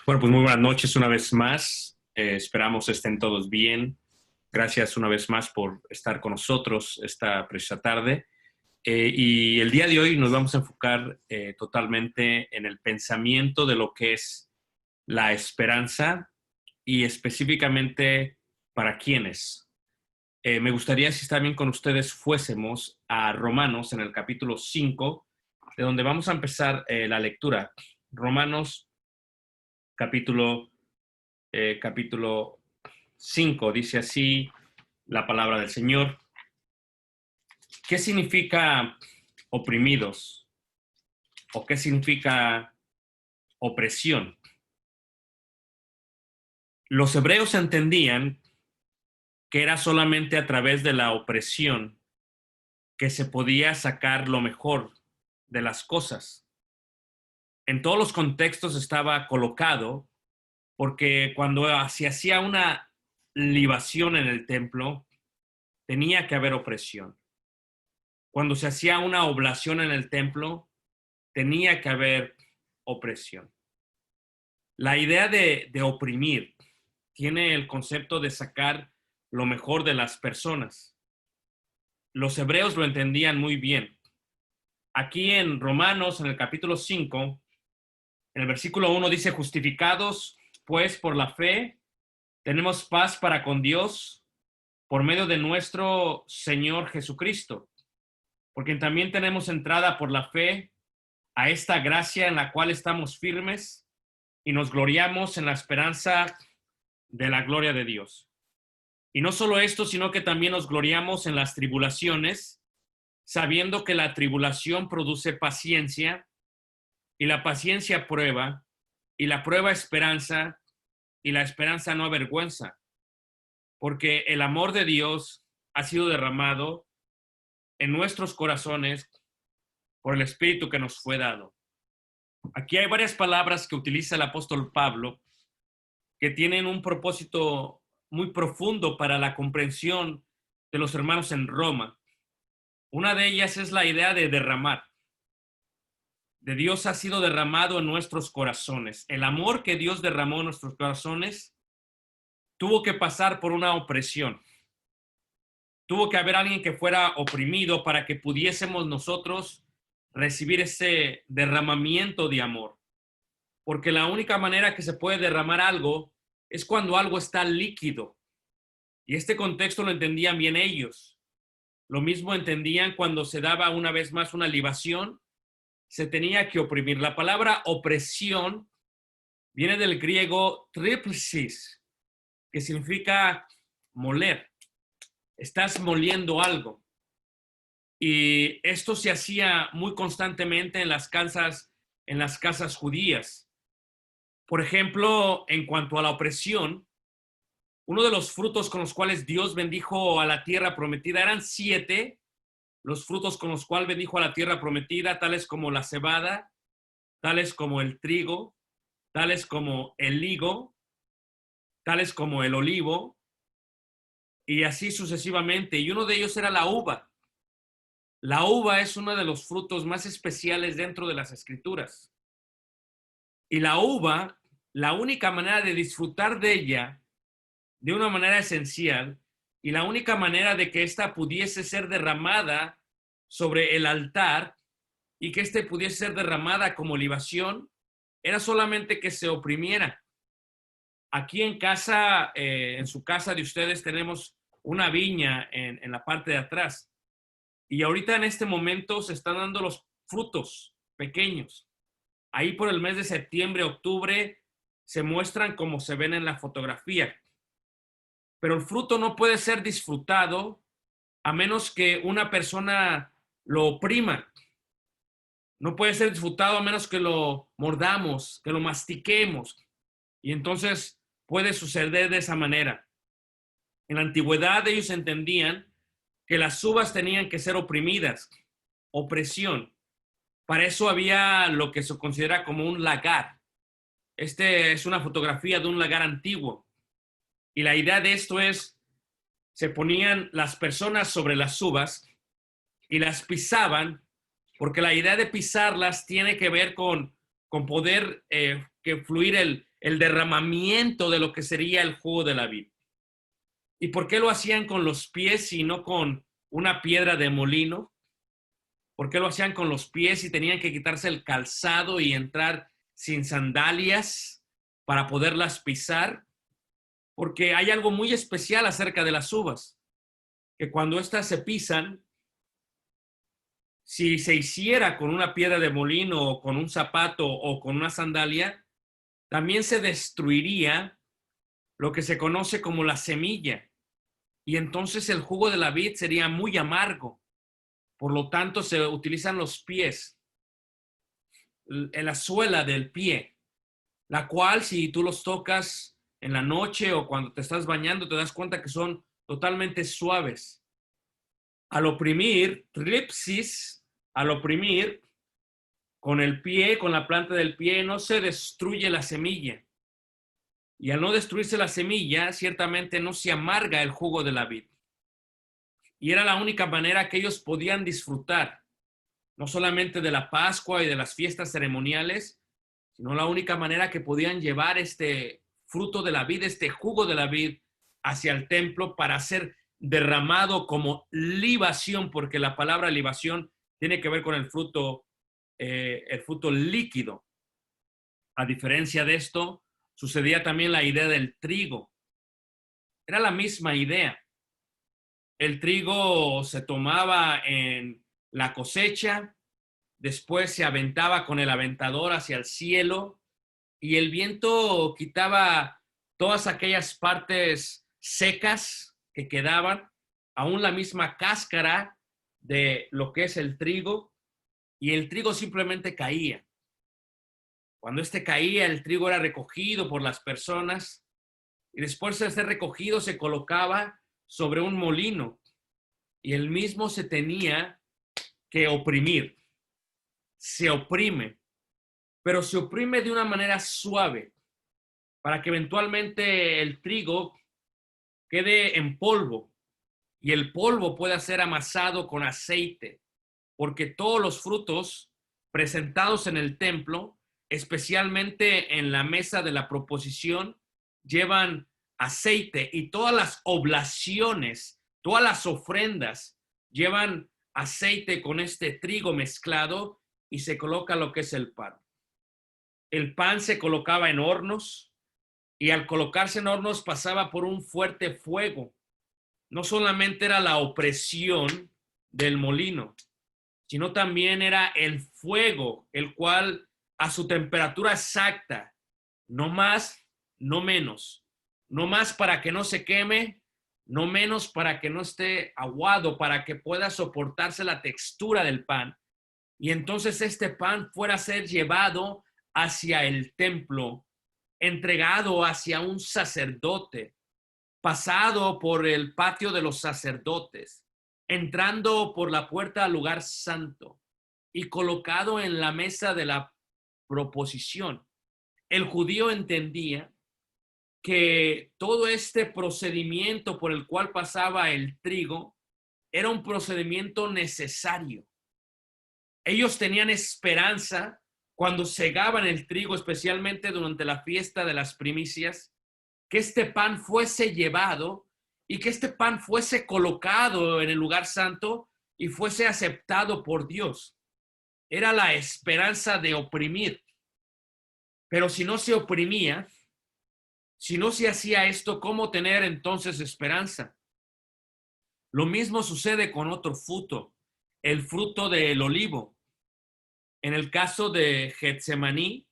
Bueno, pues muy buenas noches una vez más. Esperamos estén todos bien. Gracias una vez más por estar con nosotros esta preciosa tarde. Y el día de hoy nos vamos a enfocar totalmente en el pensamiento de lo que es la esperanza y específicamente para quiénes. Me gustaría, si está bien con ustedes, fuésemos a Romanos en el capítulo 5, de donde vamos a empezar la lectura. Romanos capítulo capítulo 5, dice así la palabra del Señor. ¿Qué significa oprimidos? ¿O qué significa opresión? Los hebreos entendían que era solamente a través de la opresión que se podía sacar lo mejor de las cosas. En todos los contextos estaba colocado porque cuando se hacía una libación en el templo, tenía que haber opresión. Cuando se hacía una oblación en el templo, tenía que haber opresión. La idea de oprimir tiene el concepto de sacar lo mejor de las personas. Los hebreos lo entendían muy bien. Aquí en Romanos, en el capítulo 5, en el versículo 1 dice, justificados pues por la fe, tenemos paz para con Dios por medio de nuestro Señor Jesucristo, porque también tenemos entrada por la fe a esta gracia en la cual estamos firmes y nos gloriamos en la esperanza de la gloria de Dios. Y no solo esto, sino que también nos gloriamos en las tribulaciones, sabiendo que la tribulación produce paciencia, y la paciencia prueba, y la prueba esperanza, y la esperanza no avergüenza, porque el amor de Dios ha sido derramado en nuestros corazones por el Espíritu que nos fue dado. Aquí hay varias palabras que utiliza el apóstol Pablo que tienen un propósito muy profundo para la comprensión de los hermanos en Roma. Una de ellas es la idea de derramar. De Dios ha sido derramado en nuestros corazones. El amor que Dios derramó en nuestros corazones tuvo que pasar por una opresión. Tuvo que haber alguien que fuera oprimido para que pudiésemos nosotros recibir ese derramamiento de amor. Porque la única manera que se puede derramar algo es cuando algo está líquido. Y este contexto lo entendían bien ellos. Lo mismo entendían cuando se daba una vez más una libación, se tenía que oprimir. La palabra opresión viene del griego tripsis, que significa moler. Estás moliendo algo. Y esto se hacía muy constantemente en las casas judías. Por ejemplo, en cuanto a la opresión, uno de los frutos con los cuales Dios bendijo a la tierra prometida eran 7, los frutos con los cuales bendijo a la tierra prometida, tales como la cebada, tales como el trigo, tales como el higo, tales como el olivo, y así sucesivamente. Y uno de ellos era la uva. La uva es uno de los frutos más especiales dentro de las escrituras. Y la uva, la única manera de disfrutar de ella de una manera esencial y la única manera de que ésta pudiese ser derramada sobre el altar y que éste pudiese ser derramada como libación era solamente que se oprimiera. Aquí en casa, en su casa de ustedes, tenemos una viña en la parte de atrás. Y ahorita en este momento se están dando los frutos pequeños. Ahí por el mes de septiembre, octubre, se muestran como se ven en la fotografía. Pero el fruto no puede ser disfrutado a menos que una persona lo oprima. No puede ser disfrutado a menos que lo mordamos, que lo mastiquemos. Y entonces puede suceder de esa manera. En la antigüedad ellos entendían que las uvas tenían que ser oprimidas, opresión. Para eso había lo que se considera como un lagar. Este es una fotografía de un lagar antiguo. Y la idea de esto es, se ponían las personas sobre las uvas y las pisaban, porque la idea de pisarlas tiene que ver con poder que fluir el derramamiento de lo que sería el jugo de la vid. ¿Y por qué lo hacían con los pies y no con una piedra de molino? ¿Por qué lo hacían con los pies y tenían que quitarse el calzado y entrar sin sandalias para poderlas pisar? Porque hay algo muy especial acerca de las uvas, que cuando éstas se pisan, si se hiciera con una piedra de molino o con un zapato o con una sandalia, también se destruiría lo que se conoce como la semilla. Y entonces el jugo de la vid sería muy amargo. Por lo tanto, se utilizan los pies, en la suela del pie, la cual si tú los tocas en la noche o cuando te estás bañando, te das cuenta que son totalmente suaves. Al oprimir, tripsis, al oprimir con el pie, con la planta del pie, no se destruye la semilla. Y al no destruirse la semilla, ciertamente no se amarga el jugo de la vid. Y era la única manera que ellos podían disfrutar, no solamente de la Pascua y de las fiestas ceremoniales, sino la única manera que podían llevar este fruto de la vid, este jugo de la vid, hacia el templo para ser derramado como libación, porque la palabra libación tiene que ver con el fruto líquido. A diferencia de esto, sucedía también la idea del trigo. Era la misma idea. El trigo se tomaba en la cosecha, después se aventaba con el aventador hacia el cielo y el viento quitaba todas aquellas partes secas que quedaban, aún la misma cáscara de lo que es el trigo, y el trigo simplemente caía. Cuando este caía, el trigo era recogido por las personas y después de ser recogido se colocaba sobre un molino y el mismo se tenía que oprimir. Se oprime, pero se oprime de una manera suave para que eventualmente el trigo quede en polvo y el polvo pueda ser amasado con aceite, porque todos los frutos presentados en el templo, especialmente en la mesa de la proposición, llevan aceite y todas las oblaciones, todas las ofrendas llevan aceite con este trigo mezclado y se coloca lo que es el pan. El pan se colocaba en hornos y al colocarse en hornos pasaba por un fuerte fuego. No solamente era la opresión del molino, sino también era el fuego, el cual a su temperatura exacta, no más, no menos, no más para que no se queme, no menos para que no esté aguado, para que pueda soportarse la textura del pan. Y entonces este pan fuera a ser llevado hacia el templo, entregado hacia un sacerdote, pasado por el patio de los sacerdotes, entrando por la puerta al lugar santo y colocado en la mesa de la proposición. El judío entendía que todo este procedimiento por el cual pasaba el trigo era un procedimiento necesario. Ellos tenían esperanza cuando segaban el trigo, especialmente durante la fiesta de las primicias, que este pan fuese llevado y que este pan fuese colocado en el lugar santo y fuese aceptado por Dios. Era la esperanza de oprimir. Pero si no se oprimía, si no se hacía esto, ¿cómo tener entonces esperanza? Lo mismo sucede con otro fruto, el fruto del olivo. En el caso de Getsemaní,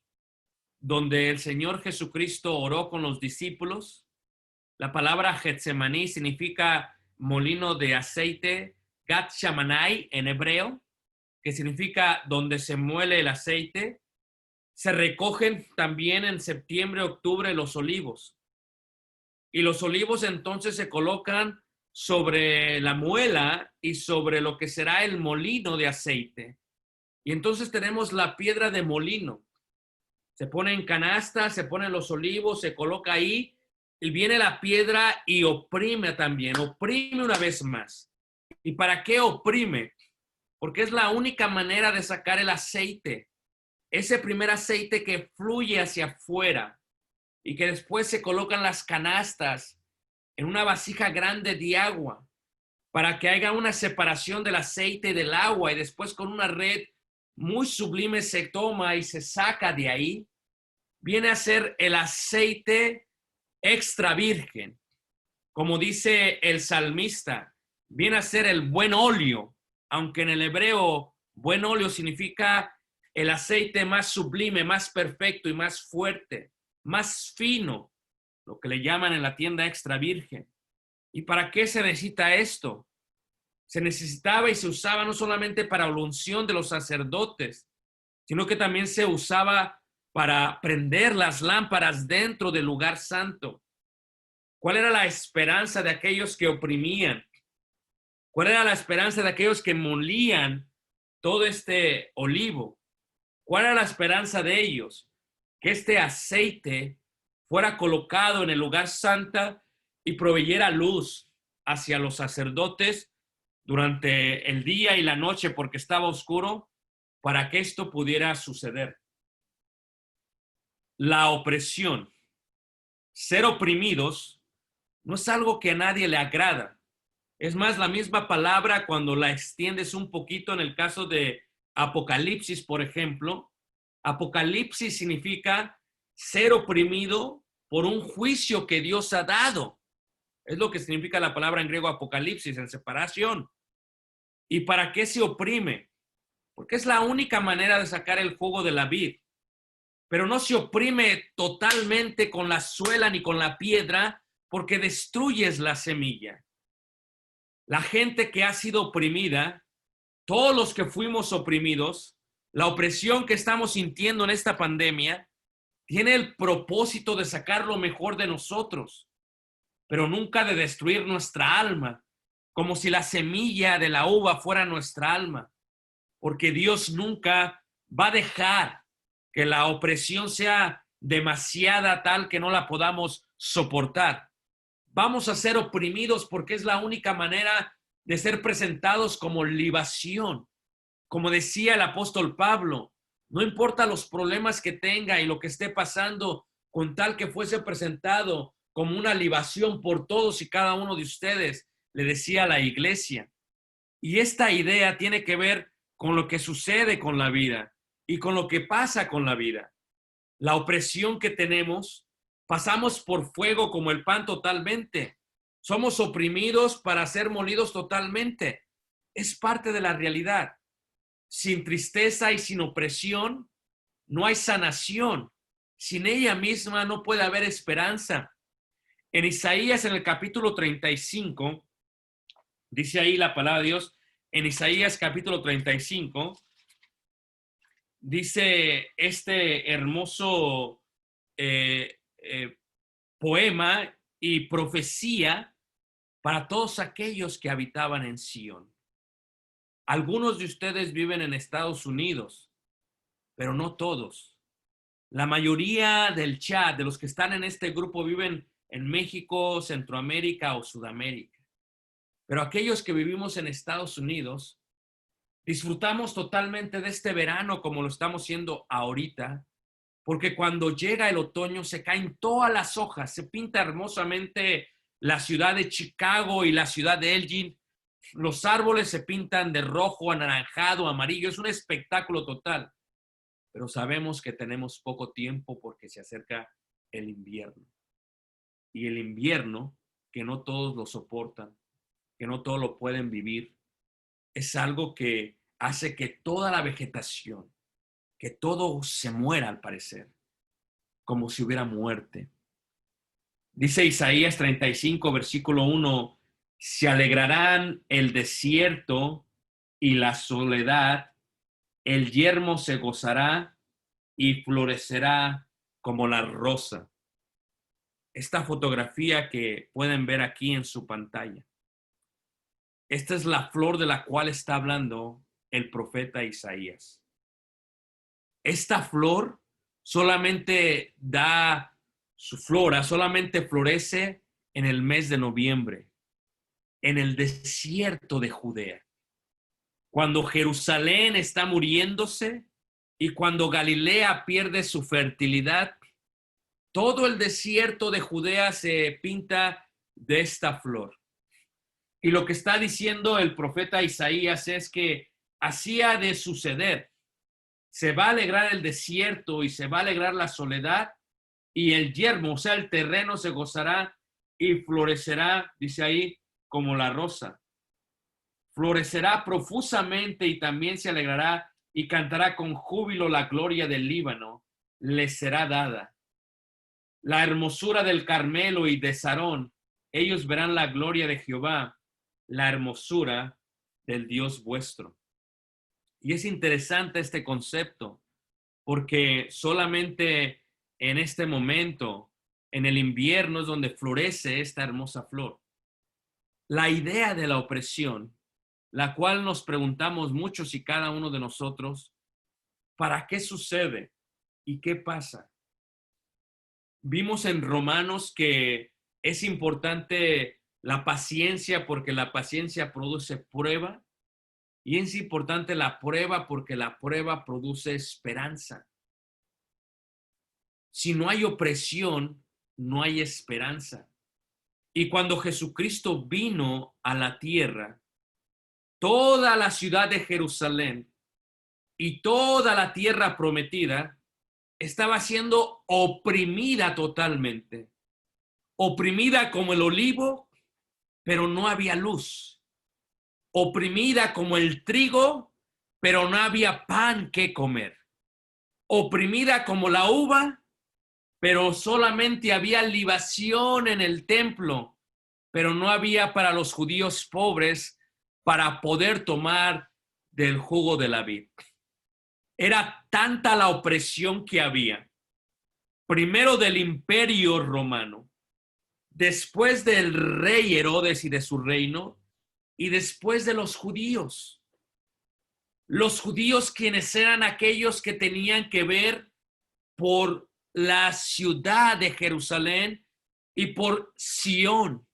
donde el Señor Jesucristo oró con los discípulos, la palabra Getsemaní significa molino de aceite, Gat Shamanai en hebreo, que significa donde se muele el aceite. Se recogen también en septiembre, octubre los olivos. Y los olivos entonces se colocan sobre la muela y sobre lo que será el molino de aceite. Y entonces tenemos la piedra de molino. Se pone en canasta, se ponen los olivos, se coloca ahí y viene la piedra y oprime también, oprime una vez más. ¿Y para qué oprime? Porque es la única manera de sacar el aceite, ese primer aceite que fluye hacia afuera, y que después se colocan las canastas en una vasija grande de agua para que haya una separación del aceite y del agua, y después con una red muy sublime se toma y se saca de ahí, viene a ser el aceite extra virgen. Como dice el salmista, viene a ser el buen óleo, aunque en el hebreo buen óleo significa el aceite más sublime, más perfecto y más fuerte, más fino, lo que le llaman en la tienda extra virgen. ¿Y para qué se necesita esto? Se necesitaba y se usaba no solamente para la unción de los sacerdotes, sino que también se usaba para prender las lámparas dentro del lugar santo. ¿Cuál era la esperanza de aquellos que oprimían? ¿Cuál era la esperanza de aquellos que molían todo este olivo? ¿Cuál era la esperanza de ellos? Que este aceite fuera colocado en el lugar santo y proveyera luz hacia los sacerdotes durante el día y la noche porque estaba oscuro, para que esto pudiera suceder. La opresión, ser oprimidos, no es algo que a nadie le agrada. Es más, la misma palabra cuando la extiendes un poquito en el caso de Apocalipsis, por ejemplo, Apocalipsis significa ser oprimido por un juicio que Dios ha dado. Es lo que significa la palabra en griego Apocalipsis, en separación. ¿Y para qué se oprime? Porque es la única manera de sacar el jugo de la vid. Pero no se oprime totalmente con la suela ni con la piedra, porque destruyes la semilla. La gente que ha sido oprimida, todos los que fuimos oprimidos, la opresión que estamos sintiendo en esta pandemia, tiene el propósito de sacar lo mejor de nosotros, pero nunca de destruir nuestra alma, como si la semilla de la uva fuera nuestra alma, porque Dios nunca va a dejar que la opresión sea demasiada tal que no la podamos soportar. Vamos a ser oprimidos porque es la única manera de ser presentados como libación. Como decía el apóstol Pablo, no importa los problemas que tenga y lo que esté pasando, con tal que fuese presentado como una libación por todos y cada uno de ustedes, le decía a la iglesia. Y esta idea tiene que ver con lo que sucede con la vida y con lo que pasa con la vida. La opresión que tenemos, pasamos por fuego como el pan totalmente. Somos oprimidos para ser molidos totalmente. Es parte de la realidad. Sin tristeza y sin opresión, no hay sanación. Sin ella misma no puede haber esperanza. En Isaías, en el capítulo 35, dice ahí la palabra de Dios, en Isaías capítulo 35, dice este hermoso poema y profecía para todos aquellos que habitaban en Sión. Algunos de ustedes viven en Estados Unidos, pero no todos. La mayoría del chat, de los que están en este grupo, viven en México, Centroamérica o Sudamérica. Pero aquellos que vivimos en Estados Unidos, disfrutamos totalmente de este verano como lo estamos haciendo ahorita, porque cuando llega el otoño se caen todas las hojas, se pinta hermosamente la ciudad de Chicago y la ciudad de Elgin. Los árboles se pintan de rojo, anaranjado, amarillo. Es un espectáculo total. Pero sabemos que tenemos poco tiempo porque se acerca el invierno. Y el invierno, que no todos lo soportan, que no todos lo pueden vivir, es algo que hace que toda la vegetación, que todo se muera al parecer, como si hubiera muerte. Dice Isaías 35, versículo 1, se alegrarán el desierto y la soledad, el yermo se gozará y florecerá como la rosa. Esta fotografía que pueden ver aquí en su pantalla, esta es la flor de la cual está hablando el profeta Isaías. Esta flor solamente da su flora, solamente florece en el mes de noviembre, en el desierto de Judea. Cuando Jerusalén está muriéndose y cuando Galilea pierde su fertilidad, Todo el desierto de Judea se pinta de esta flor. Y lo que está diciendo el profeta Isaías es que así ha de suceder. Se va a alegrar el desierto y se va a alegrar la soledad, y el yermo, o sea, el terreno se gozará y florecerá, dice ahí, como la rosa. Florecerá profusamente y también se alegrará y cantará con júbilo la gloria del Líbano, le será dada. La hermosura del Carmelo y de Sarón, ellos verán la gloria de Jehová, la hermosura del Dios vuestro. Y es interesante este concepto, porque solamente en este momento, en el invierno, es donde florece esta hermosa flor. La idea de la opresión, la cual nos preguntamos muchos y cada uno de nosotros, ¿para qué sucede y qué pasa? Vimos en Romanos que es importante la paciencia porque la paciencia produce prueba, y es importante la prueba porque la prueba produce esperanza. Si no hay opresión, no hay esperanza. Y cuando Jesucristo vino a la tierra, toda la ciudad de Jerusalén y toda la tierra prometida estaba siendo oprimida totalmente. Oprimida como el olivo, pero no había luz. Oprimida como el trigo, pero no había pan que comer. Oprimida como la uva, pero solamente había libación en el templo, pero no había para los judíos pobres para poder tomar del jugo de la vid. Era tanta la opresión que había, primero del imperio romano, después del rey Herodes y de su reino, y después de los judíos. Los judíos quienes eran aquellos que tenían que ver por la ciudad de Jerusalén y por Sión.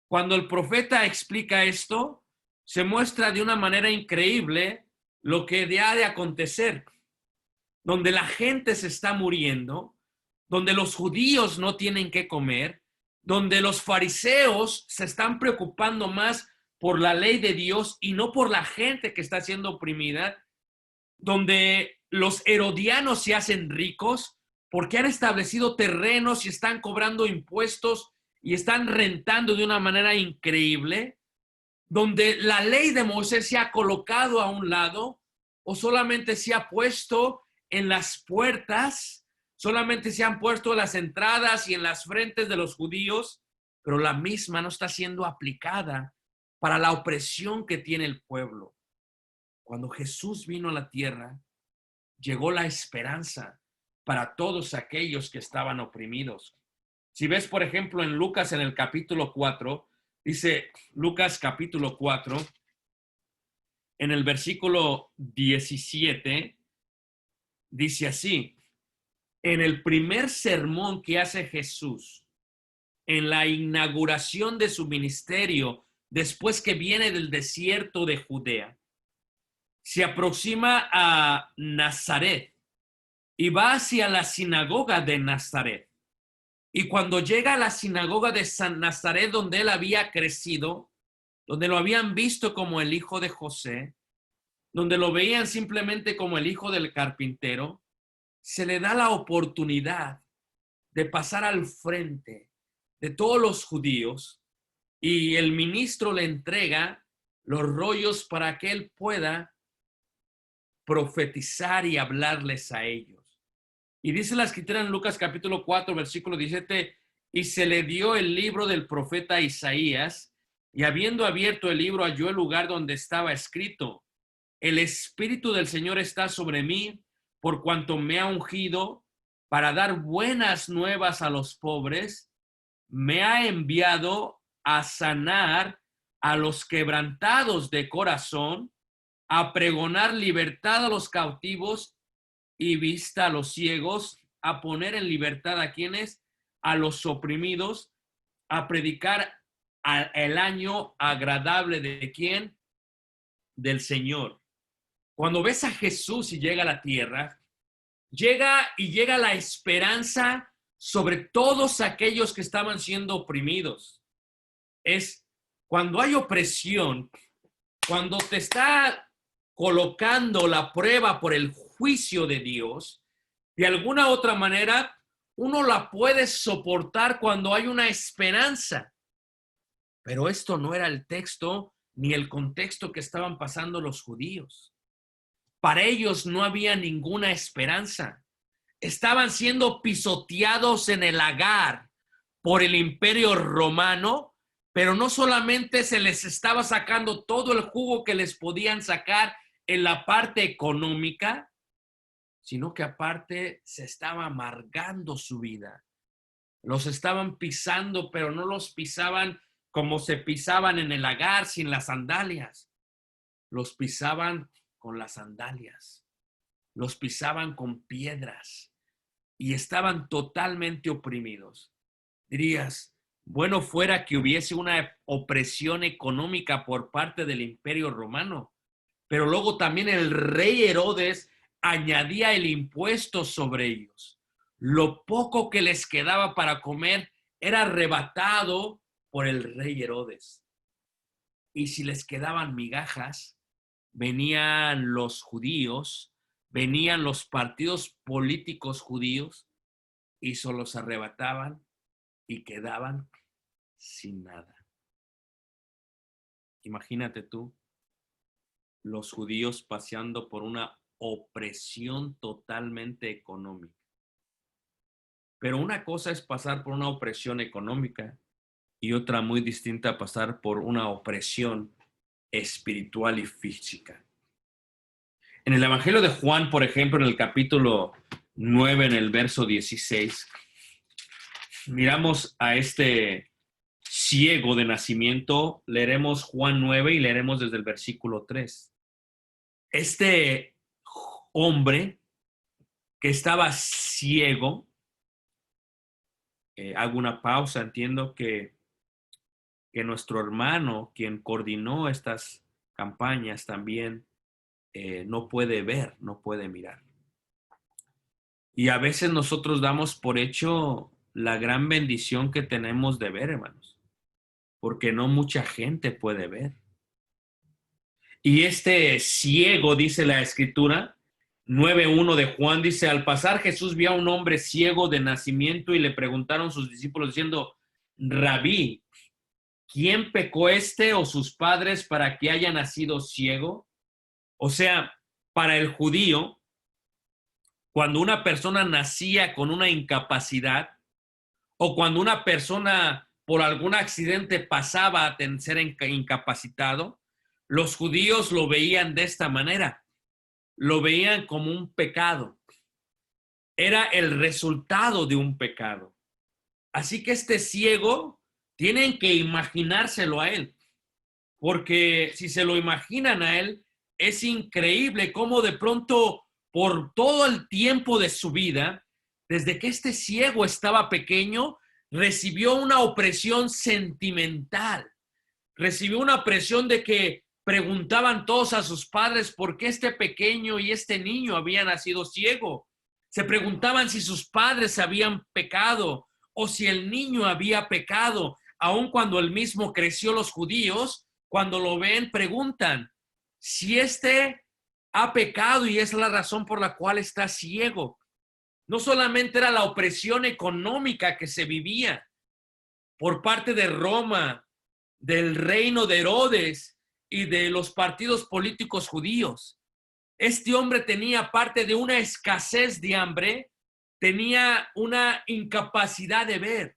Cuando el profeta explica esto, se muestra de una manera increíble lo que ha de acontecer, donde la gente se está muriendo, donde los judíos no tienen que comer, donde los fariseos se están preocupando más por la ley de Dios y no por la gente que está siendo oprimida, donde los herodianos se hacen ricos porque han establecido terrenos y están cobrando impuestos y están rentando de una manera increíble, donde la ley de Moisés se ha colocado a un lado o solamente se ha puesto en las puertas, solamente se han puesto en las entradas y en las frentes de los judíos, pero la misma no está siendo aplicada para la opresión que tiene el pueblo. Cuando Jesús vino a la tierra, llegó la esperanza para todos aquellos que estaban oprimidos. Si ves, por ejemplo, en Lucas en el capítulo 4, dice Lucas capítulo 4, en el versículo 17, dice así: en el primer sermón que hace Jesús, en la inauguración de su ministerio, después que viene del desierto de Judea, se aproxima a Nazaret y va hacia la sinagoga de Nazaret. Y cuando llega a la sinagoga de San Nazaret, donde él había crecido, donde lo habían visto como el hijo de José, donde lo veían simplemente como el hijo del carpintero, se le da la oportunidad de pasar al frente de todos los judíos, y el ministro le entrega los rollos para que él pueda profetizar y hablarles a ellos. Y dice la escritura en Lucas capítulo 4, versículo 17, y se le dio el libro del profeta Isaías, y habiendo abierto el libro, halló el lugar donde estaba escrito: el Espíritu del Señor está sobre mí, por cuanto me ha ungido para dar buenas nuevas a los pobres, me ha enviado a sanar a los quebrantados de corazón, a pregonar libertad a los cautivos y vista a los ciegos, a poner en libertad a quienes, a los oprimidos, a predicar el año agradable de quién, del Señor. Cuando ves a Jesús y llega a la tierra, llega la esperanza sobre todos aquellos que estaban siendo oprimidos. Es cuando hay opresión, cuando te está colocando la prueba por el juicio de Dios, de alguna otra manera, uno la puede soportar cuando hay una esperanza. Pero esto no era el texto ni el contexto que estaban pasando los judíos. Para ellos no había ninguna esperanza. Estaban siendo pisoteados en el lagar por el Imperio Romano, pero no solamente se les estaba sacando todo el jugo que les podían sacar en la parte económica, sino que aparte se estaba amargando su vida. Los estaban pisando, pero no los pisaban como se pisaban en el lagar sin las sandalias. Los pisaban con las sandalias. Los pisaban con piedras y estaban totalmente oprimidos. Dirías, bueno fuera que hubiese una opresión económica por parte del Imperio Romano, pero luego también el rey Herodes añadía el impuesto sobre ellos. Lo poco que les quedaba para comer era arrebatado por el rey Herodes. Y si les quedaban migajas, venían los judíos, venían los partidos políticos judíos y se los arrebataban y quedaban sin nada. Imagínate tú, los judíos paseando por una opresión totalmente económica. Pero una cosa es pasar por una opresión económica y otra muy distinta pasar por una opresión espiritual y física. En el Evangelio de Juan, por ejemplo, en el capítulo 9, en el verso 16, miramos a este ciego de nacimiento. Leeremos Juan 9 y leeremos desde el versículo 3. Este hombre que estaba ciego, hago una pausa, entiendo que nuestro hermano, quien coordinó estas campañas, también no puede ver, no puede mirar. Y a veces nosotros damos por hecho la gran bendición que tenemos de ver, hermanos, porque no mucha gente puede ver. Y este ciego, dice la Escritura, 9:1 de Juan, dice, al pasar Jesús vio a un hombre ciego de nacimiento y le preguntaron sus discípulos diciendo, Rabí, ¿quién pecó este o sus padres para que haya nacido ciego? O sea, para el judío, cuando una persona nacía con una incapacidad o cuando una persona por algún accidente pasaba a ser incapacitado, los judíos lo veían de esta manera. Lo veían como un pecado. Era el resultado de un pecado. Así que este ciego, tienen que imaginárselo a él. Porque si se lo imaginan a él, es increíble cómo de pronto, por todo el tiempo de su vida, desde que este ciego estaba pequeño, recibió una opresión sentimental. Recibió una presión de que preguntaban todos a sus padres por qué este pequeño y este niño había nacido ciego. Se preguntaban si sus padres habían pecado o si el niño había pecado. Aun cuando él mismo creció, los judíos, cuando lo ven, preguntan si este ha pecado y es la razón por la cual está ciego. No solamente era la opresión económica que se vivía por parte de Roma, del reino de Herodes y de los partidos políticos judíos. Este hombre tenía, aparte de una escasez de hambre, tenía una incapacidad de ver.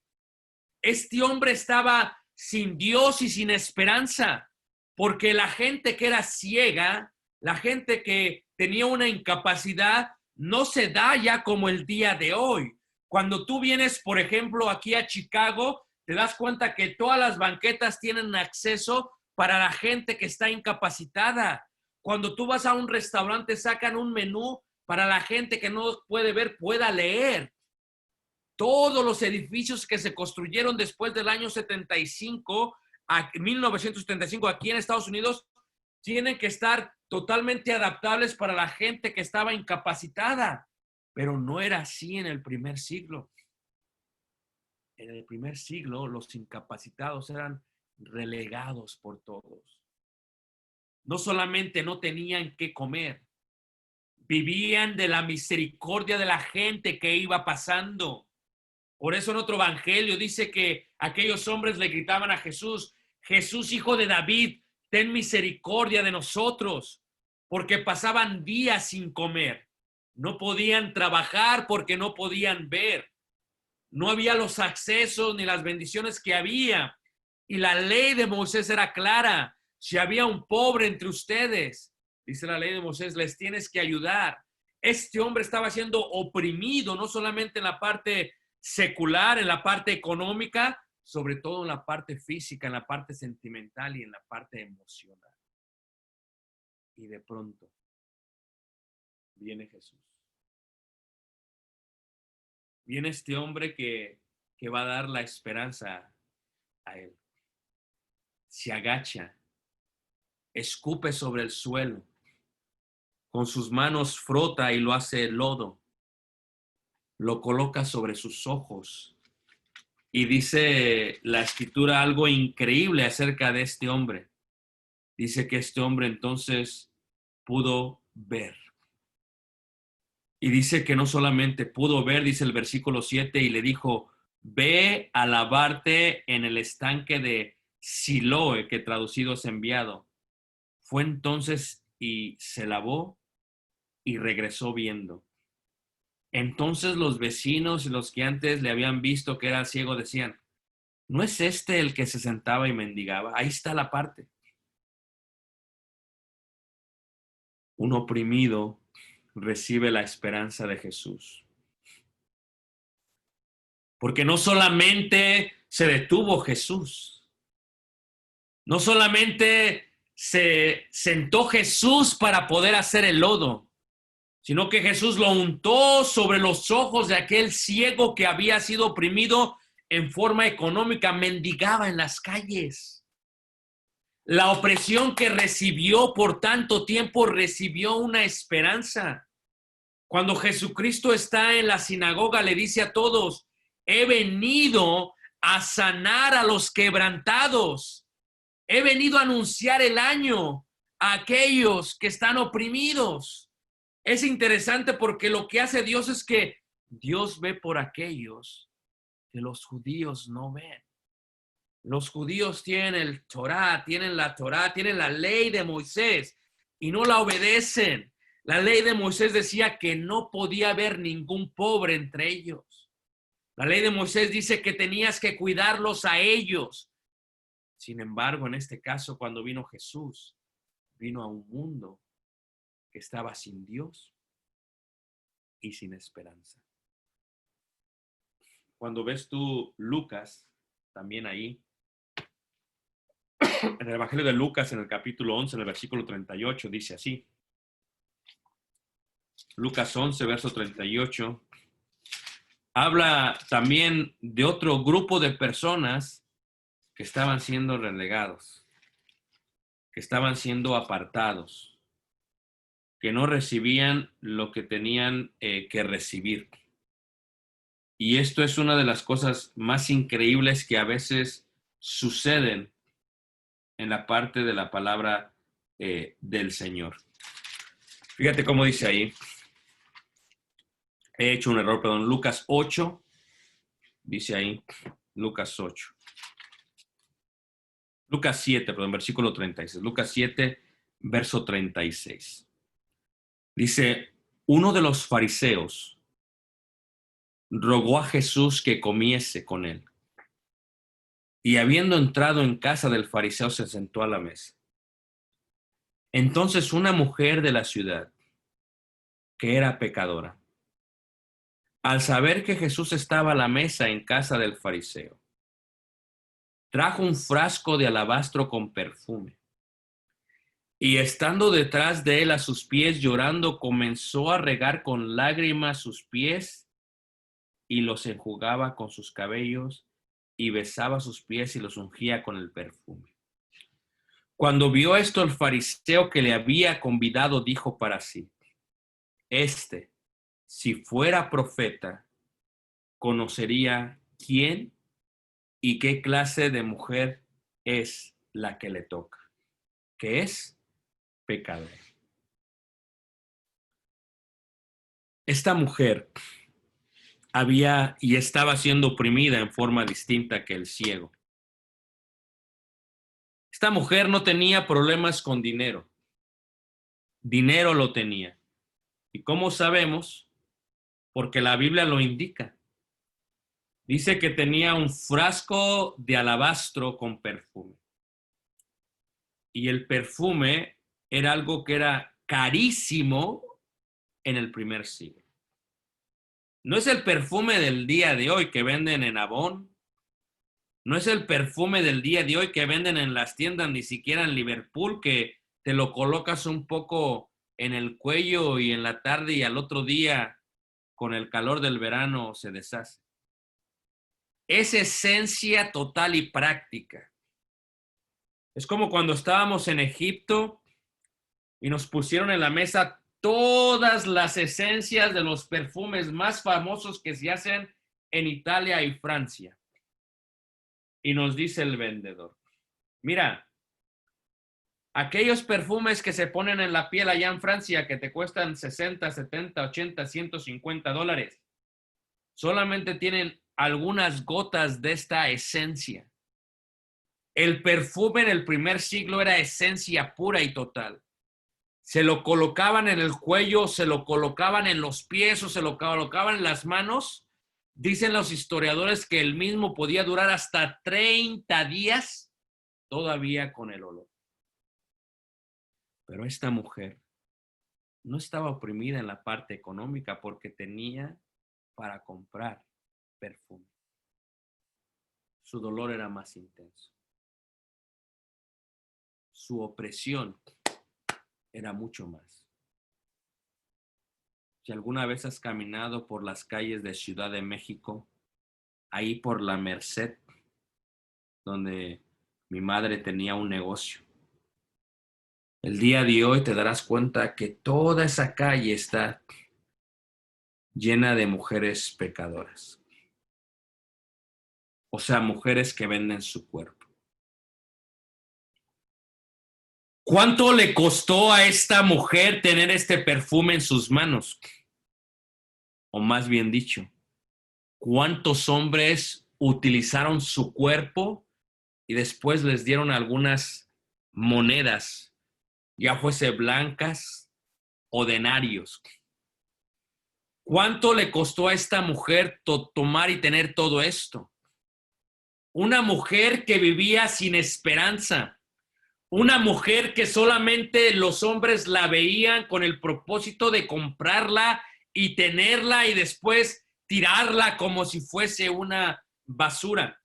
Este hombre estaba sin Dios y sin esperanza, porque la gente que era ciega, la gente que tenía una incapacidad, no se da ya como el día de hoy. Cuando tú vienes, por ejemplo, aquí a Chicago, te das cuenta que todas las banquetas tienen acceso para la gente que está incapacitada. Cuando tú vas a un restaurante, sacan un menú para la gente que no puede ver, pueda leer. Todos los edificios que se construyeron después del año 75, a 1975, aquí en Estados Unidos, tienen que estar totalmente adaptables para la gente que estaba incapacitada. Pero no era así en el primer siglo. en el primer siglo los incapacitados eran relegados por todos. No solamente no tenían qué comer, vivían de la misericordia de la gente que iba pasando. Por eso en otro evangelio dice que aquellos hombres le gritaban a Jesús, Jesús, hijo de David, ten misericordia de nosotros, porque pasaban días sin comer. No podían trabajar porque no podían ver. No había los accesos ni las bendiciones que había. Y la ley de Moisés era clara. Si había un pobre entre ustedes, dice la ley de Moisés, les tienes que ayudar. Este hombre estaba siendo oprimido, no solamente en la parte secular, en la parte económica, sobre todo en la parte física, en la parte sentimental y en la parte emocional. Y de pronto viene Jesús. Viene este hombre que va a dar la esperanza a él. Se agacha, escupe sobre el suelo, con sus manos frota y lo hace lodo, lo coloca sobre sus ojos y dice la escritura algo increíble acerca de este hombre. Dice que este hombre entonces pudo ver. Y dice que no solamente pudo ver, dice el versículo 7, y le dijo, ve a lavarte en el estanque de Siloé, que traducido es enviado. Fue entonces y se lavó y regresó viendo. Entonces los vecinos y los que antes le habían visto que era ciego decían, ¿no es este el que se sentaba y mendigaba? Ahí está la parte. Un oprimido recibe la esperanza de Jesús. Porque no solamente se detuvo Jesús, no solamente se sentó Jesús para poder hacer el lodo, sino que Jesús lo untó sobre los ojos de aquel ciego que había sido oprimido en forma económica, mendigaba en las calles. La opresión que recibió por tanto tiempo recibió una esperanza. Cuando Jesucristo está en la sinagoga, le dice a todos, he venido a sanar a los quebrantados. He venido a anunciar el año a aquellos que están oprimidos. Es interesante porque lo que hace Dios es que Dios ve por aquellos que los judíos no ven. Los judíos tienen el Torá, tienen la ley de Moisés y no la obedecen. La ley de Moisés decía que no podía haber ningún pobre entre ellos. La ley de Moisés dice que tenías que cuidarlos a ellos. Sin embargo, en este caso, cuando vino Jesús, vino a un mundo que estaba sin Dios y sin esperanza. Cuando ves tú Lucas, también ahí, en el Evangelio de Lucas, en el capítulo 11, en el versículo 38, dice así. Lucas 11, verso 38, habla también de otro grupo de personas que estaban siendo relegados, que estaban siendo apartados, que no recibían lo que tenían que recibir. Y esto es una de las cosas más increíbles que a veces suceden en la parte de la palabra del Señor. Fíjate cómo dice ahí. He hecho un error, perdón. Lucas 8, dice ahí, Lucas 8. Lucas 7, perdón, versículo 36. Lucas 7, verso 36. Dice, uno de los fariseos rogó a Jesús que comiese con él. Y habiendo entrado en casa del fariseo, se sentó a la mesa. Entonces una mujer de la ciudad, que era pecadora, al saber que Jesús estaba a la mesa en casa del fariseo, trajo un frasco de alabastro con perfume. Y estando detrás de él a sus pies llorando, comenzó a regar con lágrimas sus pies y los enjugaba con sus cabellos y besaba sus pies y los ungía con el perfume. Cuando vio esto el fariseo que le había convidado, dijo para sí, si fuera profeta, conocería quién ¿Y qué clase de mujer es la que le toca? Que es pecadora. Esta mujer había y estaba siendo oprimida en forma distinta que el ciego. Esta mujer no tenía problemas con dinero. Dinero lo tenía. ¿Y cómo sabemos? Porque la Biblia lo indica. Dice que tenía un frasco de alabastro con perfume. Y el perfume era algo que era carísimo en el primer siglo. No es el perfume del día de hoy que venden en Avon. No es el perfume del día de hoy que venden en las tiendas, ni siquiera en Liverpool, que te lo colocas un poco en el cuello y en la tarde y al otro día, con el calor del verano, se deshace. Es esencia total y práctica. Es como cuando estábamos en Egipto y nos pusieron en la mesa todas las esencias de los perfumes más famosos que se hacen en Italia y Francia. Y nos dice el vendedor, mira, aquellos perfumes que se ponen en la piel allá en Francia que te cuestan 60, 70, 80, $150, solamente tienen algunas gotas de esta esencia. El perfume en el primer siglo era esencia pura y total. Se lo colocaban en el cuello, se lo colocaban en los pies o se lo colocaban en las manos. Dicen los historiadores que el mismo podía durar hasta 30 días todavía con el olor. Pero esta mujer no estaba oprimida en la parte económica porque tenía para comprar perfume. Su dolor era más intenso. Su opresión era mucho más. Si alguna vez has caminado por las calles de Ciudad de México, ahí por la Merced, donde mi madre tenía un negocio, el día de hoy te darás cuenta que toda esa calle está llena de mujeres pecadoras. O sea, mujeres que venden su cuerpo. ¿Cuánto le costó a esta mujer tener este perfume en sus manos? O más bien dicho, ¿cuántos hombres utilizaron su cuerpo y después les dieron algunas monedas, ya fuese blancas o denarios? ¿Cuánto le costó a esta mujer tomar y tener todo esto? Una mujer que vivía sin esperanza. Una mujer que solamente los hombres la veían con el propósito de comprarla y tenerla y después tirarla como si fuese una basura.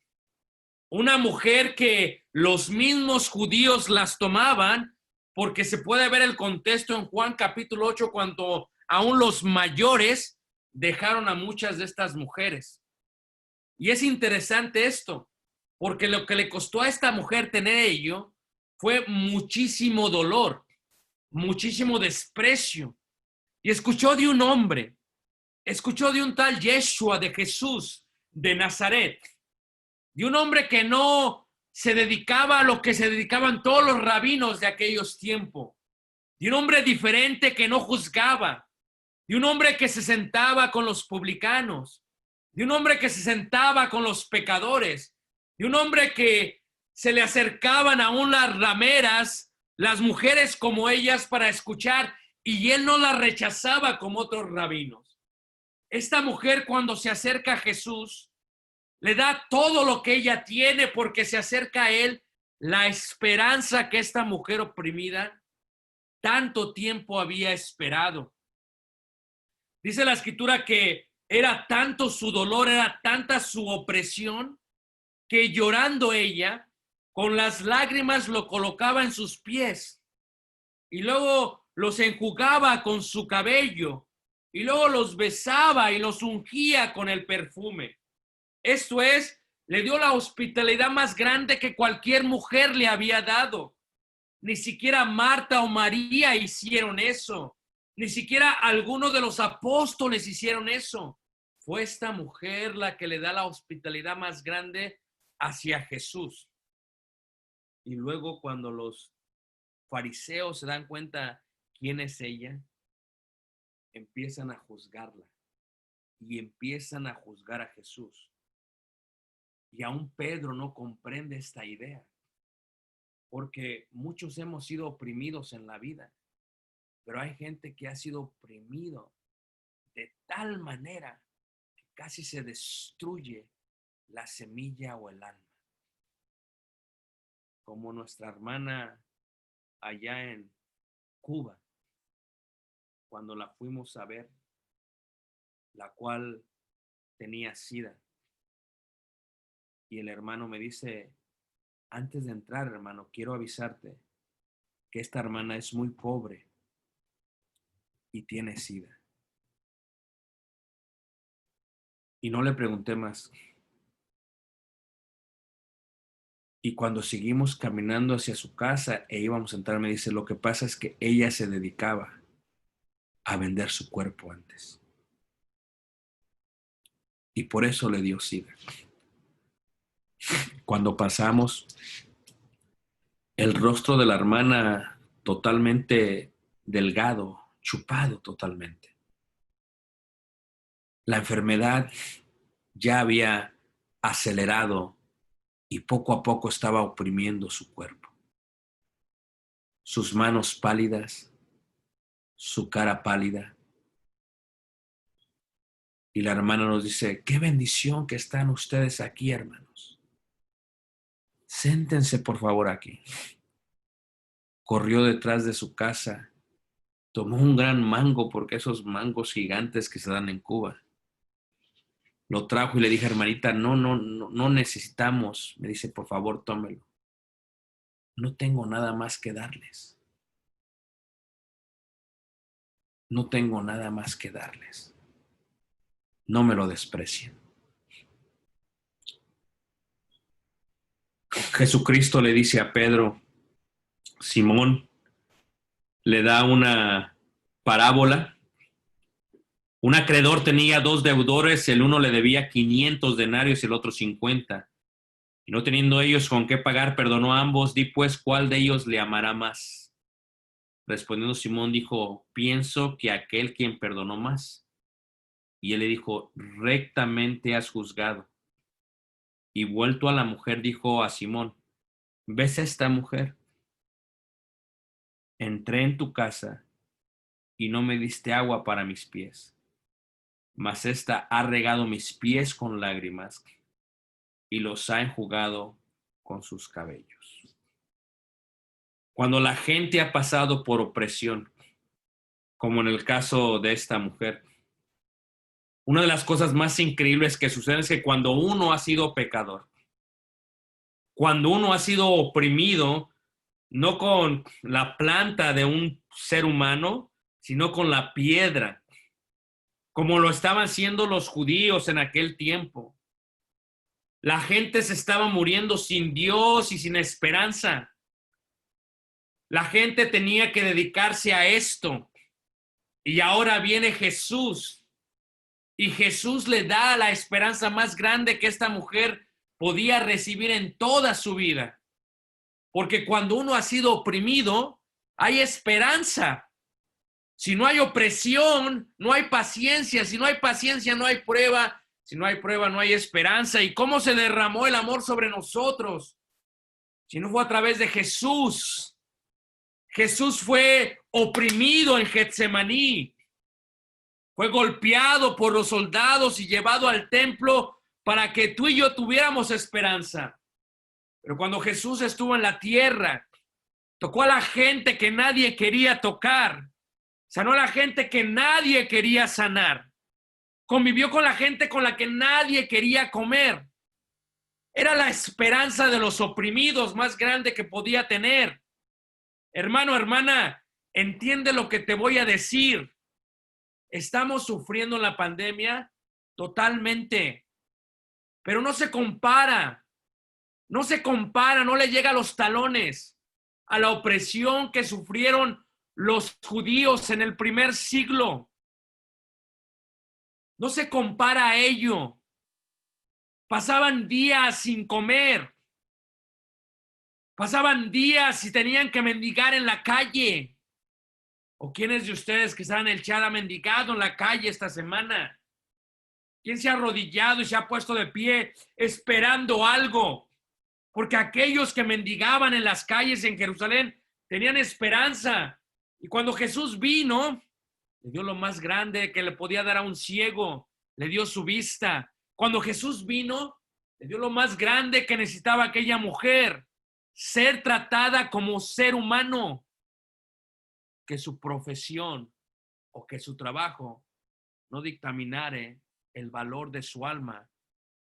Una mujer que los mismos judíos las tomaban, porque se puede ver el contexto en Juan capítulo 8 cuando aún los mayores dejaron a muchas de estas mujeres. Y es interesante esto, porque lo que le costó a esta mujer tener ello fue muchísimo dolor, muchísimo desprecio. Y escuchó de un hombre, escuchó de un tal Yeshua, de Jesús, de Nazaret, de un hombre que no se dedicaba a lo que se dedicaban todos los rabinos de aquellos tiempos, de un hombre diferente que no juzgaba, de un hombre que se sentaba con los publicanos, de un hombre que se sentaba con los pecadores, de un hombre que se le acercaban aún las rameras, las mujeres como ellas para escuchar, y él no las rechazaba como otros rabinos. Esta mujer cuando se acerca a Jesús, le da todo lo que ella tiene porque se acerca a él la esperanza que esta mujer oprimida tanto tiempo había esperado. Dice la escritura que era tanto su dolor, era tanta su opresión, que llorando ella, con las lágrimas lo colocaba en sus pies y luego los enjugaba con su cabello y luego los besaba y los ungía con el perfume. Esto es, le dio la hospitalidad más grande que cualquier mujer le había dado. Ni siquiera Marta o María hicieron eso. Ni siquiera algunos de los apóstoles hicieron eso. Fue esta mujer la que le da la hospitalidad más grande hacia Jesús. Y luego cuando los fariseos se dan cuenta quién es ella, empiezan a juzgarla y empiezan a juzgar a Jesús. Y aún Pedro no comprende esta idea, porque muchos hemos sido oprimidos en la vida, pero hay gente que ha sido oprimido de tal manera que casi se destruye la semilla o el alma. Como nuestra hermana allá en Cuba, cuando la fuimos a ver, la cual tenía SIDA. Y el hermano me dice, antes de entrar, hermano, quiero avisarte que esta hermana es muy pobre y tiene SIDA. Y no le pregunté más. Y cuando seguimos caminando hacia su casa e íbamos a entrar, me dice, lo que pasa es que ella se dedicaba a vender su cuerpo antes. Y por eso le dio SIDA. Cuando pasamos, el rostro de la hermana totalmente delgado, chupado totalmente. La enfermedad ya había acelerado y poco a poco estaba oprimiendo su cuerpo. Sus manos pálidas, su cara pálida. Y la hermana nos dice, qué bendición que están ustedes aquí, hermanos. Siéntense por favor aquí. Corrió detrás de su casa, tomó un gran mango, porque esos mangos gigantes que se dan en Cuba. Lo trajo y le dije, hermanita, no necesitamos. Me dice, por favor, tómelo. No tengo nada más que darles. No tengo nada más que darles. No me lo desprecien. Jesucristo le dice a Pedro, Simón, le da una parábola. Un acreedor tenía 2 deudores, el uno le debía 500 denarios y el otro 50. Y no teniendo ellos con qué pagar, perdonó a ambos. Di pues, ¿cuál de ellos le amará más? Respondiendo Simón dijo, pienso que aquel quien perdonó más. Y él le dijo, rectamente has juzgado. Y vuelto a la mujer dijo a Simón, ¿ves a esta mujer? Entré en tu casa y no me diste agua para mis pies, mas esta ha regado mis pies con lágrimas y los ha enjugado con sus cabellos. Cuando la gente ha pasado por opresión, como en el caso de esta mujer, una de las cosas más increíbles que sucede es que cuando uno ha sido pecador, cuando uno ha sido oprimido, no con la planta de un ser humano, sino con la piedra, como lo estaban haciendo los judíos en aquel tiempo. La gente se estaba muriendo sin Dios y sin esperanza. La gente tenía que dedicarse a esto. Y ahora viene Jesús. Y Jesús le da la esperanza más grande que esta mujer podía recibir en toda su vida. Porque cuando uno ha sido oprimido, hay esperanza. Si no hay opresión, no hay paciencia. Si no hay paciencia, no hay prueba. Si no hay prueba, no hay esperanza. ¿Y cómo se derramó el amor sobre nosotros? Si no fue a través de Jesús. Jesús fue oprimido en Getsemaní. Fue golpeado por los soldados y llevado al templo para que tú y yo tuviéramos esperanza. Pero cuando Jesús estuvo en la tierra, tocó a la gente que nadie quería tocar. Sanó a la gente que nadie quería sanar. Convivió con la gente con la que nadie quería comer. Era la esperanza de los oprimidos más grande que podía tener. Hermano, hermana, entiende lo que te voy a decir. Estamos sufriendo la pandemia totalmente, pero no se compara, no le llega a los talones a la opresión que sufrieron los judíos en el primer siglo. No se compara a ello. Pasaban días sin comer. Pasaban días y tenían que mendigar en la calle. ¿O quiénes de ustedes que están en el chat han mendigado en la calle esta semana? ¿Quién se ha arrodillado y se ha puesto de pie esperando algo? Porque aquellos que mendigaban en las calles en Jerusalén tenían esperanza. Y cuando Jesús vino, le dio lo más grande que le podía dar a un ciego, le dio su vista. Cuando Jesús vino, le dio lo más grande que necesitaba aquella mujer, ser tratada como ser humano, que su profesión o que su trabajo no dictaminare el valor de su alma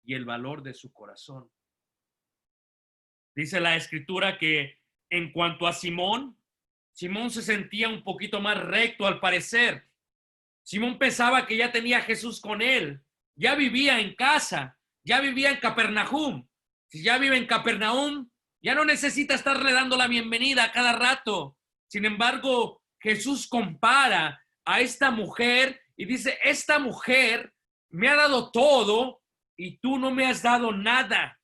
y el valor de su corazón. Dice la escritura que en cuanto a Simón, Simón se sentía un poquito más recto al parecer. Simón pensaba que ya tenía a Jesús con él, ya vivía en casa, ya vivía en Capernaum. Si ya vive en Capernaum, ya no necesita estarle dando la bienvenida a cada rato. Sin embargo, Jesús compara a esta mujer y dice, esta mujer me ha dado todo y tú no me has dado nada.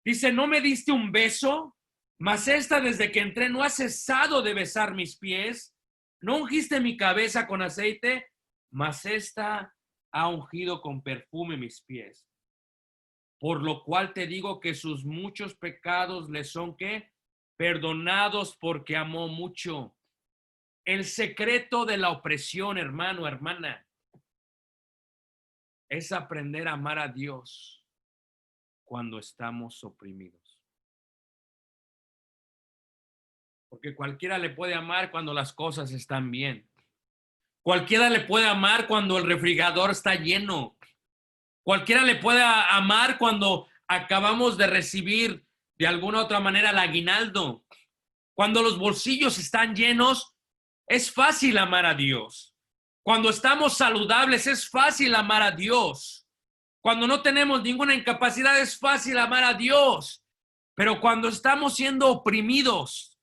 Dice, no me diste un beso, mas esta desde que entré no ha cesado de besar mis pies. No ungiste mi cabeza con aceite, mas esta ha ungido con perfume mis pies. Por lo cual te digo que sus muchos pecados le son ¿qué? Perdonados porque amó mucho. El secreto de la opresión, hermano, hermana, es aprender a amar a Dios cuando estamos oprimidos. Porque cualquiera le puede amar cuando las cosas están bien. Cualquiera le puede amar cuando el refrigerador está lleno. Cualquiera le puede amar cuando acabamos de recibir de alguna otra manera el aguinaldo. Cuando los bolsillos están llenos, es fácil amar a Dios. Cuando estamos saludables, es fácil amar a Dios. Cuando no tenemos ninguna incapacidad, es fácil amar a Dios. Pero cuando estamos siendo oprimidos,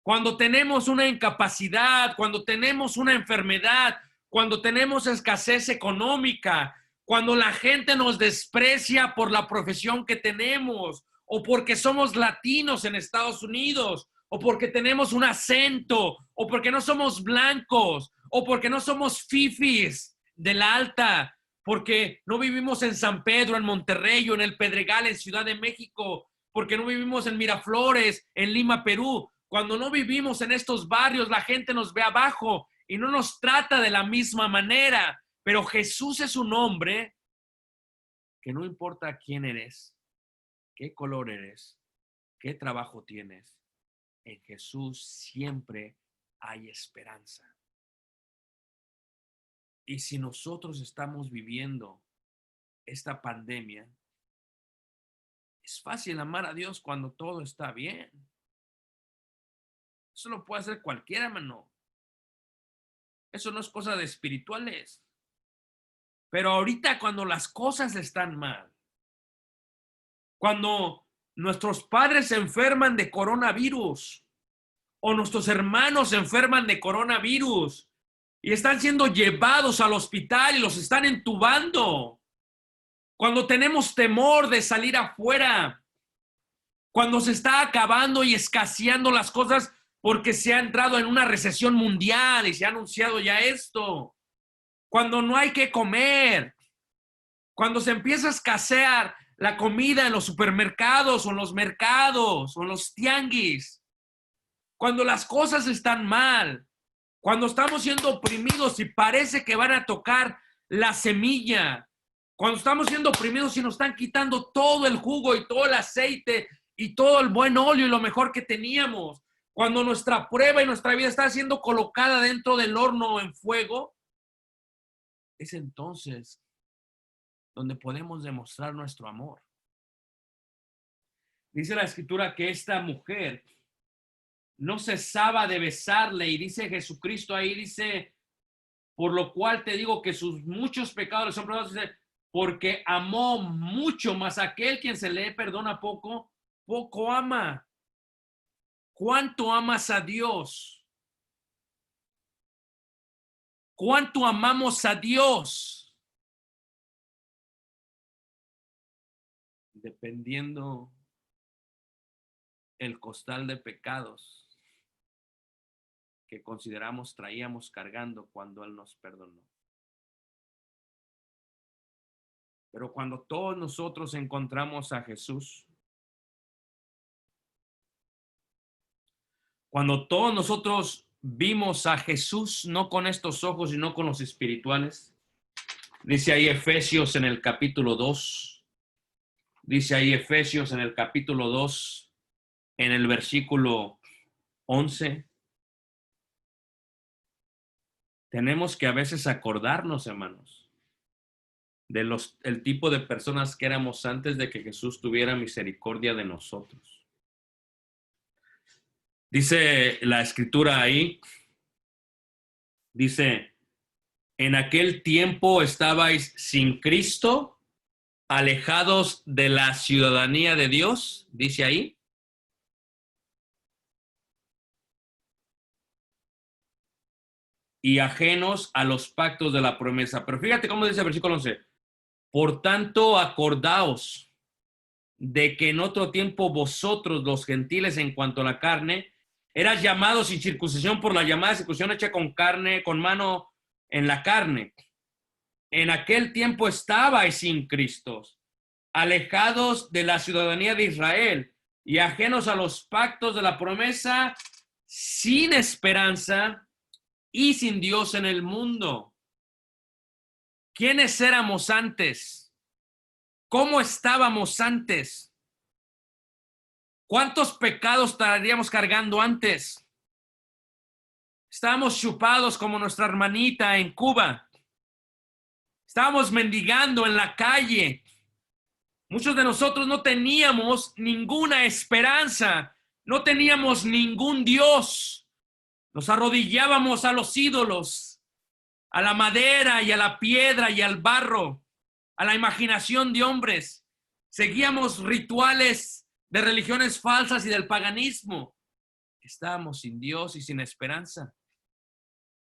cuando tenemos una incapacidad, cuando tenemos una enfermedad, cuando tenemos escasez económica, cuando la gente nos desprecia por la profesión que tenemos, o porque somos latinos en Estados Unidos, o porque tenemos un acento, o porque no somos blancos, o porque no somos fifis de la alta, porque no vivimos en San Pedro, en Monterrey, o en el Pedregal, en Ciudad de México, porque no vivimos en Miraflores, en Lima, Perú. Cuando no vivimos en estos barrios, la gente nos ve abajo y no nos trata de la misma manera. Pero Jesús es un hombre que no importa quién eres, qué color eres, qué trabajo tienes, en Jesús siempre hay esperanza. Y si nosotros estamos viviendo esta pandemia, es fácil amar a Dios cuando todo está bien. Eso lo puede hacer cualquiera, mano. Eso no es cosa de espirituales. Pero ahorita cuando las cosas están mal, cuando nuestros padres se enferman de coronavirus o nuestros hermanos se enferman de coronavirus y están siendo llevados al hospital y los están entubando, cuando tenemos temor de salir afuera, cuando se está acabando y escaseando las cosas porque se ha entrado en una recesión mundial y se ha anunciado ya esto, cuando no hay que comer, cuando se empieza a escasear la comida en los supermercados o en los mercados o en los tianguis, cuando las cosas están mal, cuando estamos siendo oprimidos y parece que van a tocar la semilla, cuando estamos siendo oprimidos y nos están quitando todo el jugo y todo el aceite y todo el buen óleo y lo mejor que teníamos, cuando nuestra prueba y nuestra vida está siendo colocada dentro del horno en fuego, es entonces donde podemos demostrar nuestro amor. Dice la escritura que esta mujer no cesaba de besarle y dice Jesucristo ahí, dice, por lo cual te digo que sus muchos pecados son perdonados, dice, porque amó mucho, más aquel quien se le perdona poco, poco ama. ¿Cuánto amas a Dios? ¿Cuánto amamos a Dios? dependiendo el costal de pecados que consideramos traíamos cargando cuando Él nos perdonó. Pero cuando todos nosotros encontramos a Jesús, cuando todos nosotros vimos a Jesús, no con estos ojos, sino con los espirituales, dice ahí Efesios en el capítulo 2, dice ahí Efesios en el capítulo 2, en el versículo 11, tenemos que a veces acordarnos, hermanos, el tipo de personas que éramos antes de que Jesús tuviera misericordia de nosotros. Dice la escritura ahí, dice, en aquel tiempo estabais sin Cristo, alejados de la ciudadanía de Dios, dice ahí. Y ajenos a los pactos de la promesa. Pero fíjate cómo dice el versículo 11. Por tanto, acordaos de que en otro tiempo vosotros, los gentiles, en cuanto a la carne, eras llamados sin circuncisión por la llamada circuncisión hecha con carne, con mano en la carne. En aquel tiempo estabais sin Cristo, alejados de la ciudadanía de Israel y ajenos a los pactos de la promesa, sin esperanza y sin Dios en el mundo. ¿Quiénes éramos antes? ¿Cómo estábamos antes? ¿Cuántos pecados estaríamos cargando antes? Estábamos chupados como nuestra hermanita en Cuba. Estábamos mendigando en la calle. Muchos de nosotros no teníamos ninguna esperanza, no teníamos ningún Dios. Nos arrodillábamos a los ídolos, a la madera y a la piedra y al barro, a la imaginación de hombres. Seguíamos rituales de religiones falsas y del paganismo. Estábamos sin Dios y sin esperanza.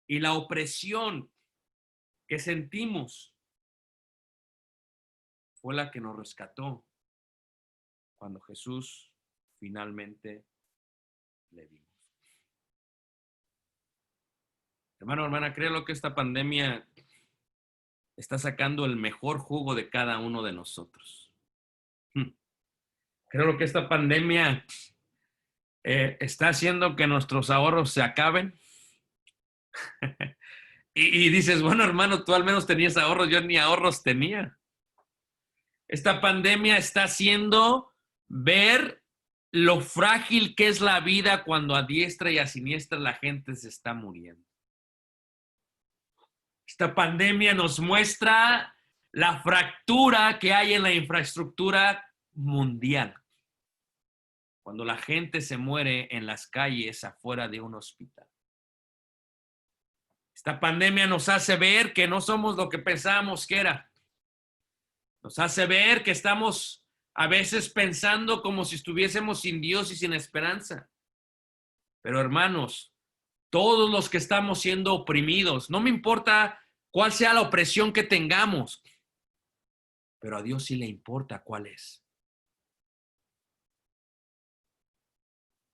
Y la opresión que sentimos fue la que nos rescató cuando Jesús finalmente le vimos. Hermano, hermana, créelo que esta pandemia está sacando el mejor jugo de cada uno de nosotros. Creo que esta pandemia está haciendo que nuestros ahorros se acaben. y dices, bueno, hermano, tú al menos tenías ahorros, yo ni ahorros tenía. Esta pandemia está haciendo ver lo frágil que es la vida cuando a diestra y a siniestra la gente se está muriendo. Esta pandemia nos muestra la fractura que hay en la infraestructura mundial. Cuando la gente se muere en las calles afuera de un hospital. Esta pandemia nos hace ver que no somos lo que pensábamos que era. Nos hace ver que estamos a veces pensando como si estuviésemos sin Dios y sin esperanza. Pero hermanos, todos los que estamos siendo oprimidos, no me importa cuál sea la opresión que tengamos, pero a Dios sí le importa cuál es.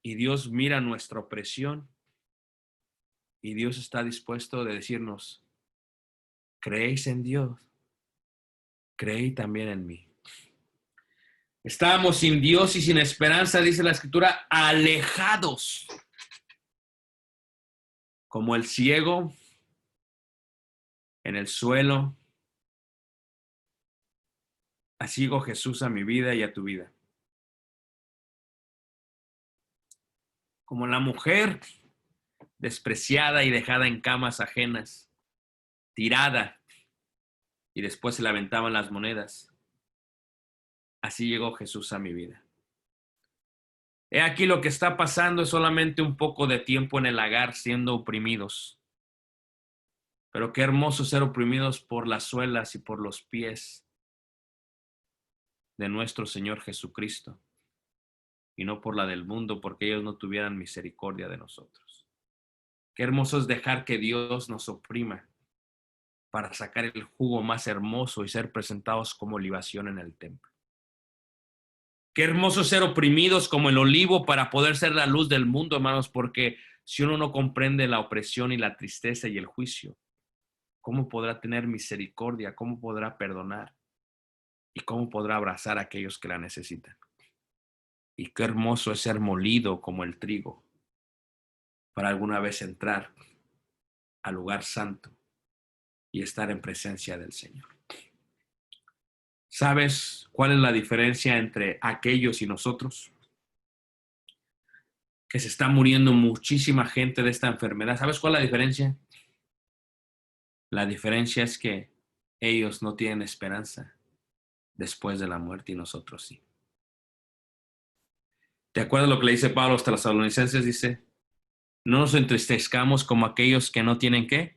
Y Dios mira nuestra opresión y Dios está dispuesto de decirnos, ¿creéis en Dios? Creí también en mí. Estábamos sin Dios y sin esperanza, dice la Escritura, alejados, como el ciego en el suelo. Así llegó Jesús a mi vida y a tu vida. Como la mujer despreciada y dejada en camas ajenas, tirada, y después se le aventaban las monedas. Así llegó Jesús a mi vida. He aquí lo que está pasando es solamente un poco de tiempo en el lagar siendo oprimidos. Pero qué hermoso ser oprimidos por las suelas y por los pies de nuestro Señor Jesucristo y no por la del mundo, porque ellos no tuvieran misericordia de nosotros. Qué hermoso es dejar que Dios nos oprima para sacar el jugo más hermoso y ser presentados como libación en el templo. Qué hermoso ser oprimidos como el olivo para poder ser la luz del mundo, hermanos, porque si uno no comprende la opresión y la tristeza y el juicio, ¿cómo podrá tener misericordia? ¿Cómo podrá perdonar? ¿Y cómo podrá abrazar a aquellos que la necesitan? Y qué hermoso es ser molido como el trigo para alguna vez entrar al lugar santo y estar en presencia del Señor. ¿Sabes cuál es la diferencia entre aquellos y nosotros? Que se está muriendo muchísima gente de esta enfermedad. ¿Sabes cuál es la diferencia? La diferencia es que ellos no tienen esperanza después de la muerte y nosotros sí. ¿Te acuerdas lo que le dice Pablo a los tesalonicenses? Dice, no nos entristezcamos como aquellos que no tienen ¿qué?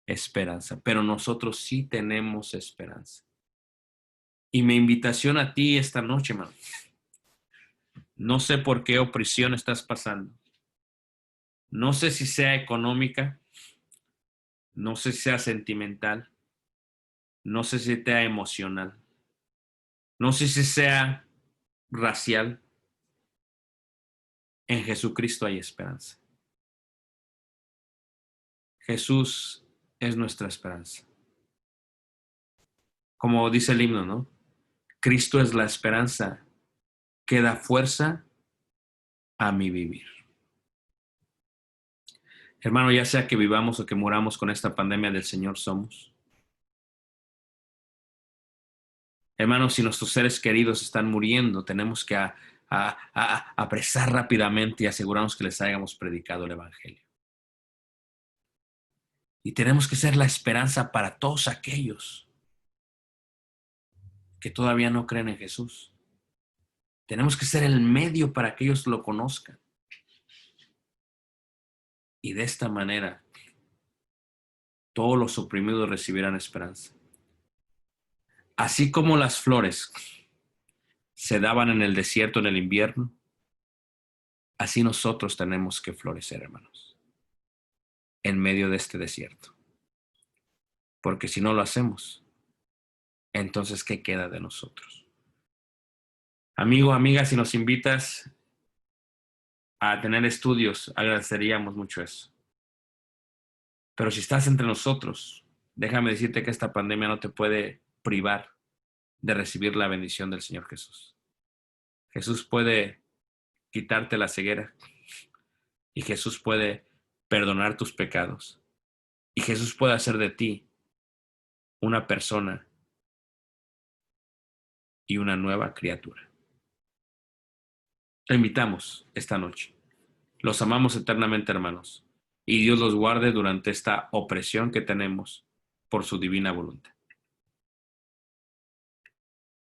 Esperanza, pero nosotros sí tenemos esperanza. Y mi invitación a ti esta noche, hermano, no sé por qué opresión estás pasando. No sé si sea económica, no sé si sea sentimental, no sé si sea emocional, no sé si sea racial. En Jesucristo hay esperanza. Jesús es nuestra esperanza. Como dice el himno, ¿no? Cristo es la esperanza que da fuerza a mi vivir. Hermano, ya sea que vivamos o que muramos con esta pandemia del Señor somos. Hermanos, si nuestros seres queridos están muriendo, tenemos que apresar rápidamente y asegurarnos que les hayamos predicado el Evangelio. Y tenemos que ser la esperanza para todos aquellos que todavía no creen en Jesús. Tenemos que ser el medio para que ellos lo conozcan. Y de esta manera, todos los oprimidos recibirán esperanza. Así como las flores se daban en el desierto en el invierno, así nosotros tenemos que florecer, hermanos, en medio de este desierto. Porque si no lo hacemos, entonces, ¿qué queda de nosotros? Amigo, amiga, si nos invitas a tener estudios, agradeceríamos mucho eso. Pero si estás entre nosotros, déjame decirte que esta pandemia no te puede privar de recibir la bendición del Señor Jesús. Jesús puede quitarte la ceguera y Jesús puede perdonar tus pecados y Jesús puede hacer de ti una persona y una nueva criatura. Te invitamos esta noche. Los amamos eternamente, hermanos, y Dios los guarde durante esta opresión que tenemos por su divina voluntad.